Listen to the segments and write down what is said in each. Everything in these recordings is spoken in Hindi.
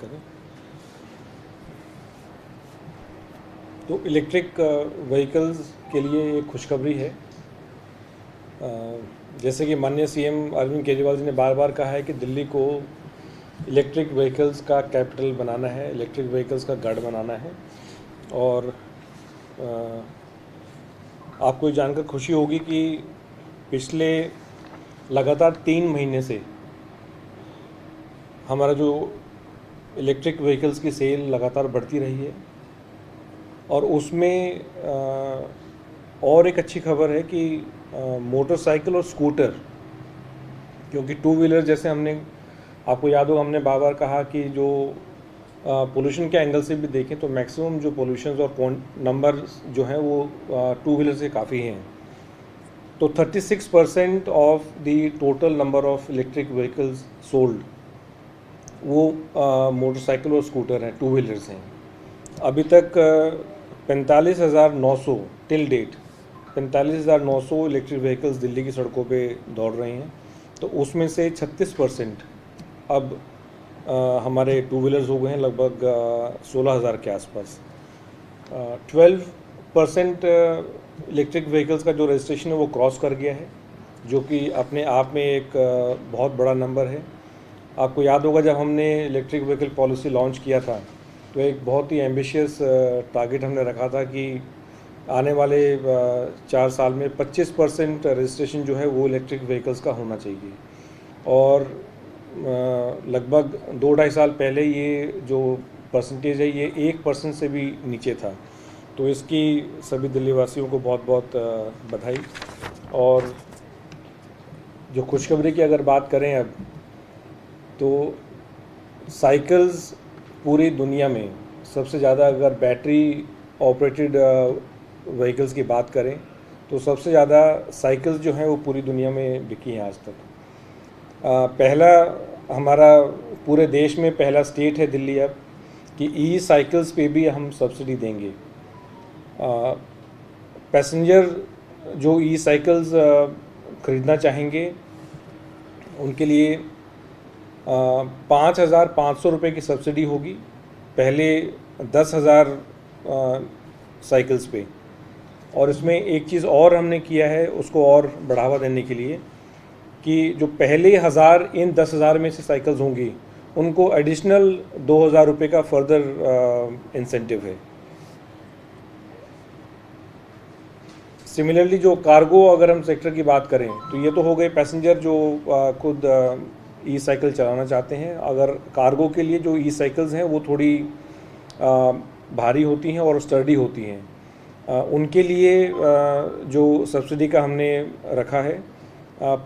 करें। तो इलेक्ट्रिक व्हीकल्स के लिए एक खुशखबरी है। जैसे कि माननीय सीएम अरविंद केजरीवाल जी ने बार बार कहा है कि दिल्ली को इलेक्ट्रिक व्हीकल्स का कैपिटल बनाना है, इलेक्ट्रिक व्हीकल्स का गढ़ बनाना है। और आपको ये जानकर खुशी होगी कि पिछले लगातार 3 महीने से हमारा जो इलेक्ट्रिक व्हीकल्स की सेल लगातार बढ़ती रही है। और उसमें और एक अच्छी खबर है कि मोटरसाइकिल और स्कूटर, क्योंकि टू व्हीलर जैसे हमने, आपको याद होगा हमने बार बार कहा कि जो पोल्यूशन के एंगल से भी देखें तो मैक्सिमम जो पोल्यूशन और नंबर जो हैं वो टू व्हीलर से काफ़ी हैं। तो 36% of the total number of electric vehicles sold वो मोटरसाइकिल और स्कूटर हैं, टू व्हीलर्स हैं। अभी तक 45,900 till date 45,900 electric vehicles Delhi की सड़कों पे दौड़ रहे हैं। तो उसमें से 36% अब हमारे टू व्हीलर्स हो गए हैं, लगभग 16,000 के आसपास। 12% इलेक्ट्रिक व्हीकल्स का जो रजिस्ट्रेशन है वो क्रॉस कर गया है, जो कि अपने आप में एक बहुत बड़ा नंबर है। आपको याद होगा जब हमने इलेक्ट्रिक व्हीकल पॉलिसी लॉन्च किया था तो एक बहुत ही एम्बिशियस टारगेट हमने रखा था कि आने वाले 4 साल में 25% रजिस्ट्रेशन जो है वो इलेक्ट्रिक व्हीकल्स का होना चाहिए। और लगभग 2-2.5 साल पहले ये जो परसेंटेज है ये 1% से भी नीचे था। तो इसकी सभी दिल्ली वासियों को बहुत बहुत बधाई। और जो खुशखबरी की अगर बात करें अब, तो साइकिल्स पूरी दुनिया में सबसे ज़्यादा, अगर बैटरी ऑपरेटेड व्हीकल्स की बात करें तो सबसे ज़्यादा साइकिल्स जो हैं वो पूरी दुनिया में बिकी हैं आज तक। पहला हमारा पूरे देश में पहला स्टेट है दिल्ली अब कि ई साइकिल्स पे भी हम सब्सिडी देंगे। पैसेंजर जो ई साइकिल्स ख़रीदना चाहेंगे उनके लिए 5,500 रुपये की सब्सिडी होगी पहले 10,000 साइकिल्स पे। और इसमें एक चीज़ और हमने किया है उसको और बढ़ावा देने के लिए कि जो पहले 1,000 इन 10,000 में से साइकिल्स होंगी उनको एडिशनल 2,000 रुपये का फर्दर इंसेंटिव है। सिमिलरली जो कार्गो अगर हम सेक्टर की बात करें तो ये तो हो गए पैसेंजर जो खुद ई साइकिल चलाना चाहते हैं। अगर कार्गो के लिए जो ई साइकिल्स हैं वो थोड़ी भारी होती हैं और स्टर्डी होती हैं, उनके लिए जो सब्सिडी का हमने रखा है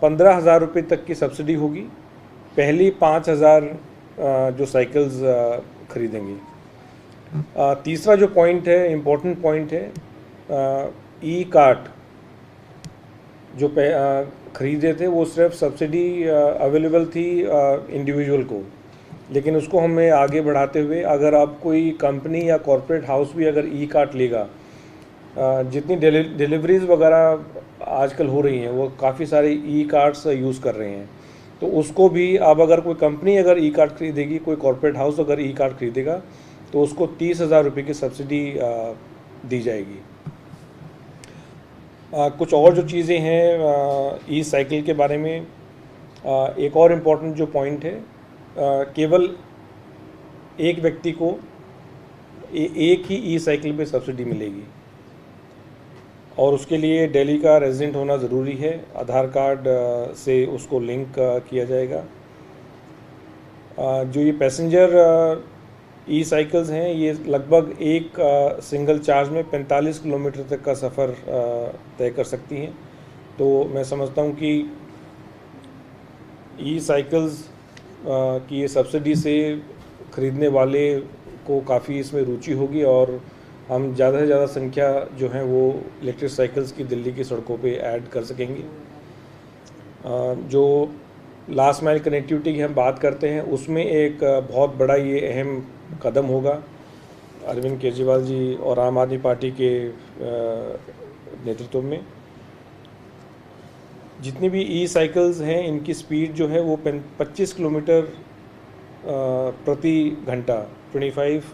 15,000 रुपये तक की सब्सिडी होगी पहली 5,000 जो साइकिल्स खरीदेंगे। तीसरा जो पॉइंट है, इम्पोर्टेंट पॉइंट है, ई कार्ट जो ख़रीदे थे वो सिर्फ सब्सिडी अवेलेबल थी इंडिविजुअल को, लेकिन उसको हमें आगे बढ़ाते हुए अगर आप कोई कंपनी या कॉरपोरेट हाउस भी अगर ई कार्ट लेगा, जितनी डिलीवरीज़ वगैरह आजकल हो रही हैं वो काफ़ी सारे ई कार्ट्स यूज़ कर रहे हैं। तो उसको भी अब अगर कोई कंपनी अगर ई कार्ट खरीदेगी, कोई कॉरपोरेट हाउस अगर ई कार्ट खरीदेगा तो उसको 30,000 रुपये की सब्सिडी दी जाएगी। कुछ और जो चीज़ें हैं ई साइकिल के बारे में, एक और इम्पॉर्टेंट जो पॉइंट है, केवल एक व्यक्ति को एक ही ई साइकिल पे सब्सिडी मिलेगी और उसके लिए दिल्ली का रेजिडेंट होना ज़रूरी है। आधार कार्ड से उसको लिंक किया जाएगा। जो ये पैसेंजर ई साइकिल्स हैं ये लगभग एक सिंगल चार्ज में 45 किलोमीटर तक का सफ़र तय कर सकती हैं। तो मैं समझता हूँ कि ई साइकिल्स की ये सब्सिडी से ख़रीदने वाले को काफ़ी इसमें रुचि होगी और हम ज़्यादा से ज़्यादा संख्या जो है वो इलेक्ट्रिक साइकिल्स की दिल्ली की सड़कों पे ऐड कर सकेंगे। जो लास्ट माइल कनेक्टिविटी की हम बात करते हैं उसमें एक बहुत बड़ा ये अहम कदम होगा अरविंद केजरीवाल जी और आम आदमी पार्टी के नेतृत्व में। जितनी भी ई साइकिल्स हैं इनकी स्पीड जो है वो 25 किलोमीटर प्रति घंटा 25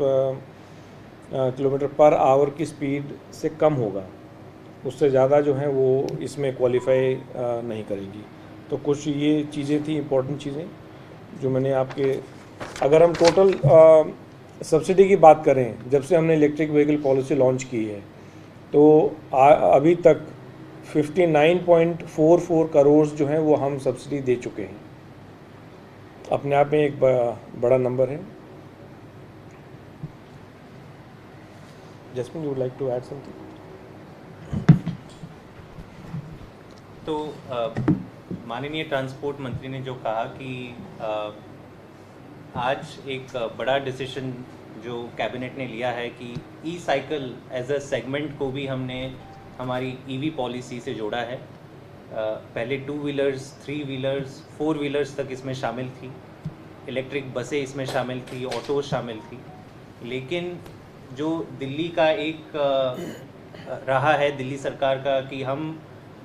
किलोमीटर पर आवर की स्पीड से कम होगा, उससे ज़्यादा जो है वो इसमें क्वालिफाई नहीं करेगी। तो कुछ ये चीज़ें थी इम्पोर्टेंट चीज़ें जो मैंने आपके, अगर हम टोटल सब्सिडी की बात करें जब से हमने इलेक्ट्रिक व्हीकल पॉलिसी लॉन्च की है तो अभी तक 59.44 करोड़ जो हैं वो हम सब्सिडी दे चुके हैं। अपने आप में एक बड़ा नंबर है। Jasmine, you would like to add something? तो माननीय ट्रांसपोर्ट मंत्री ने जो कहा कि आज एक बड़ा डिसीजन जो कैबिनेट ने लिया है कि ई साइकिल एज अ सेगमेंट को भी हमने हमारी ईवी पॉलिसी से जोड़ा है। पहले 2 व्हीलर्स, 3 व्हीलर्स, 4 व्हीलर्स तक इसमें शामिल थी, इलेक्ट्रिक बसें इसमें शामिल थी, ऑटो शामिल थी। लेकिन जो दिल्ली का एक रहा है दिल्ली सरकार का कि हम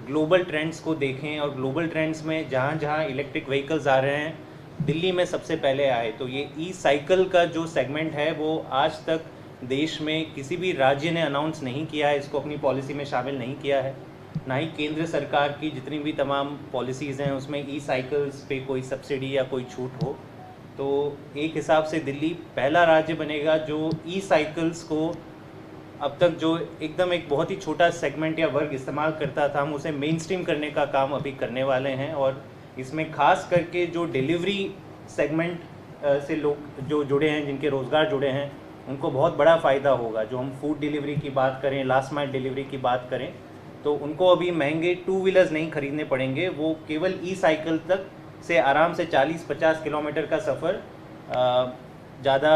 ग्लोबल ट्रेंड्स को देखें और ग्लोबल ट्रेंड्स में जहाँ जहाँ इलेक्ट्रिक व्हीकल्स आ रहे हैं दिल्ली में सबसे पहले आए। तो ये ई साइकिल का जो सेगमेंट है वो आज तक देश में किसी भी राज्य ने अनाउंस नहीं किया है, इसको अपनी पॉलिसी में शामिल नहीं किया है। ना ही केंद्र सरकार की जितनी भी तमाम पॉलिसीज़ हैं उसमें ई साइकिल्स पे कोई सब्सिडी या कोई छूट हो। तो एक हिसाब से दिल्ली पहला राज्य बनेगा जो ई साइकिल्स को अब तक जो एकदम एक बहुत ही छोटा सेगमेंट या वर्ग इस्तेमाल करता था, हम उसे मेन स्ट्रीम करने का काम अभी करने वाले हैं। और इसमें खास करके जो डिलीवरी सेगमेंट से लोग जो जुड़े हैं, जिनके रोज़गार जुड़े हैं, उनको बहुत बड़ा फ़ायदा होगा। जो हम फूड डिलीवरी की बात करें, लास्ट माइल डिलीवरी की बात करें, तो उनको अभी महंगे 2 व्हीलर्स नहीं खरीदने पड़ेंगे। वो केवल ई साइकिल तक से आराम से 40-50 किलोमीटर का सफ़र ज़्यादा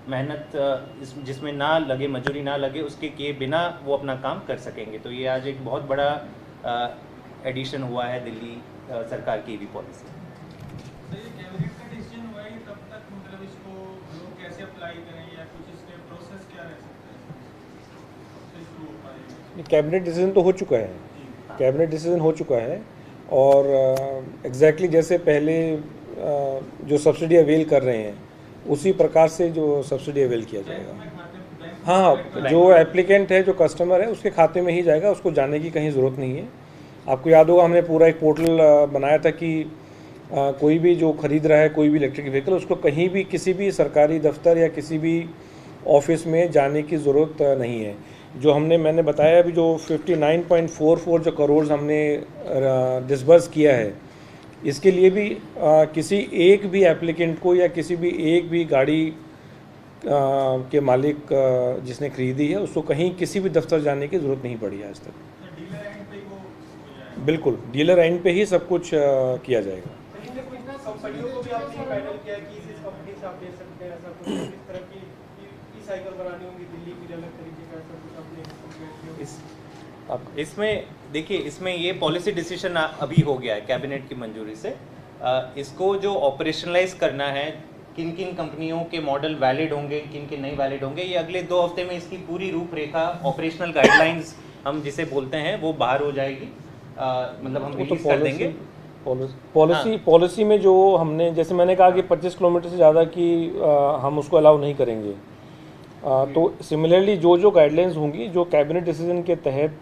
मेहनत जिसमें ना लगे, मजदूरी ना लगे, उसके किए बिना वो अपना काम कर सकेंगे। तो ये आज एक बहुत बड़ा एडिशन हुआ है दिल्ली सरकार की ईवी पॉलिसी। तो ये कैबिनेट का डिसीजन हुआ है, तब तक मतलब इसको लोग कैसे अप्लाई करें या कुछ इसके प्रोसेस क्या रह सकता है, शुरू हो पाएगा? कैबिनेट डिसीजन तो हो चुका है, कैबिनेट डिसीजन हो चुका है और एग्जैक्टली जैसे पहले जो सब्सिडी अवेल कर रहे हैं उसी प्रकार से जो सब्सिडी अवेल किया जाएगा। हाँ, जो एप्लीकेंट है, जो कस्टमर है, उसके खाते में ही जाएगा, उसको जाने की कहीं ज़रूरत नहीं है। आपको याद होगा हमने पूरा एक पोर्टल बनाया था कि कोई भी जो खरीद रहा है कोई भी इलेक्ट्रिक व्हीकल, उसको कहीं भी किसी भी सरकारी दफ्तर या किसी भी ऑफिस में जाने की ज़रूरत नहीं है। जो मैंने बताया अभी जो 59.44 जो करोड़ हमने डिसबर्स किया है, इसके लिए भी किसी एक भी एप्लीकेंट को या किसी भी एक भी गाड़ी के मालिक जिसने खरीदी है उसको कहीं किसी भी दफ्तर जाने की ज़रूरत नहीं पड़ी आज तक। डीलर एंड पे वो हो जाएगा? बिल्कुल, डीलर एंड पे ही सब कुछ किया जाएगा। कंपनियों को भी आपने पैनल किया कि इस कंपनी से आप ले सकते हैं, ऐसा कुछ इस तरह की ई साइकिल बनानी होगी दिल्ली की अलग तरीके का, ऐसा कुछ आपने इसमें देखिए, इसमें ये पॉलिसी डिसीजन अभी हो गया है कैबिनेट की मंजूरी से। इसको जो ऑपरेशनलाइज करना है, किन किन कंपनियों के मॉडल वैलिड होंगे, किन किन नहीं वैलिड होंगे, ये अगले 2 हफ्ते में इसकी पूरी रूपरेखा, ऑपरेशनल गाइडलाइंस हम जिसे बोलते हैं, वो बाहर हो जाएगी। मतलब हम रिलीज कर देंगे। पॉलिसी में जो हमने, जैसे मैंने कहा कि 25 किलोमीटर से ज़्यादा की हम उसको अलाउ नहीं करेंगे। तो सिमिलरली जो गाइडलाइंस होंगी, जो कैबिनेट डिसीजन के तहत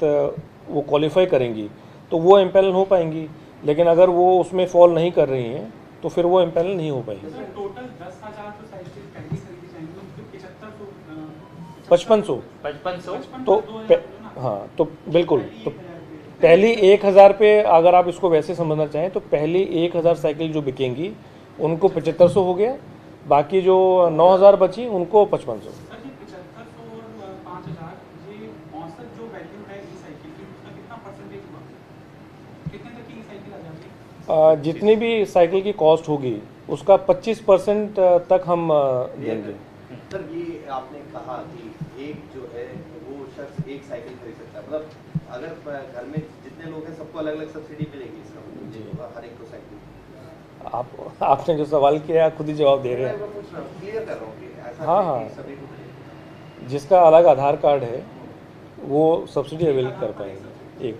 वो क्वालिफाई करेंगी, तो वो एम्पैनल हो पाएंगी। लेकिन अगर वो उसमें फॉल नहीं कर रही हैं तो फिर वो एम्पैनल नहीं हो पाएंगी। टोटल 10,000 तो साइकिल पहली खरीदी जाएंगी, 5500 5500 हाँ, तो बिल्कुल। तो पहली 1000 पे अगर आप इसको वैसे समझना चाहें तो पहली 1000 साइकिल जो बिकेंगी उनको 7500 हो गया, बाकी जो 9000 बची उनको 5500। जितनी भी साइकिल की कॉस्ट होगी उसका 25% तक हम देंगे। सर, ये आपने कहा कि एक जो है वो शख्स एक साइकिल खरीद सकता है, मतलब अगर घर में जितने लोग हैं सबको अलग अलग सब्सिडी मिलेगी, इसका जी हर एक को साइकिल। आपने जो सवाल किया खुद ही जवाब दे रहे हैं। मैं पूछ रहा हूँ, क्लियर कर रहा हूँ कि ऐसा हाँ, है कि सभी को जिसका अलग आधार कार्ड है वो सब्सिडी अवेल कर पाएंगे। एक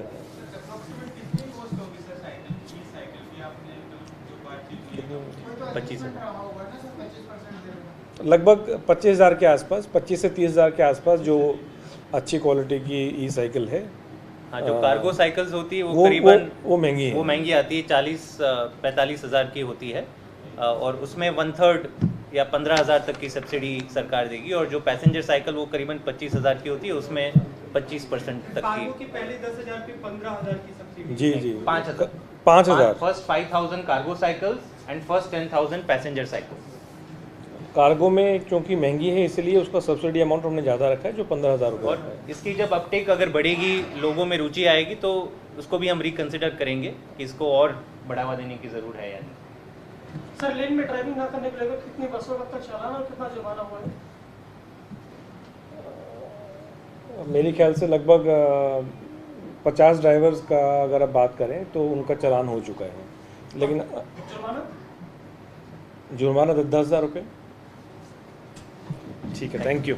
कितनी होगी? 25,000। लगभग 25,000 के आसपास, 25 से 30,000 के आसपास जो अच्छी क्वालिटी की ई साइकिल है। हाँ, जो कार्गो साइकिल्स होती है वो वो करीबन वो महंगी है। वो महंगी आती है, 40-45 हज़ार की होती है, और उसमें 1/3 या 15,000 तक की सब्सिडी सरकार देगी। और जो पैसेंजर साइकिल वो करीबन 25,000 की होती है, उसमें 25% तक कार्गो की। की पहले 10,000 पे 15,000 की सब्सिडी। जी जी 5,000 5,000 first 5,000 cargo cycles and first 10,000 passenger cycles. Cargo में क्योंकि महंगी है इसलिए उसका सब्सिडी अमाउंट हमने ज़्यादा रखा है, जो 15,000 रुपये और इसकी जब अपटेक अगर बढ़ेगी, लोगों में रुचि आएगी, तो उसको भी हम रिकंसिडर करेंगे कि इसको और बढ़ावा देने की ज़रूर है या नहीं। सर, लेन में ड्राइविंग ना करने के लिए कितनी बसों का चालान और कितना जुर्माना हुआ है? मेरे ख्याल से लगभग 50 ड्राइवर्स का अगर आप बात करें तो उनका चालान हो चुका है, लेकिन जुर्माना? जुर्माना 10,000 रुपये। ठीक है, थैंक यू।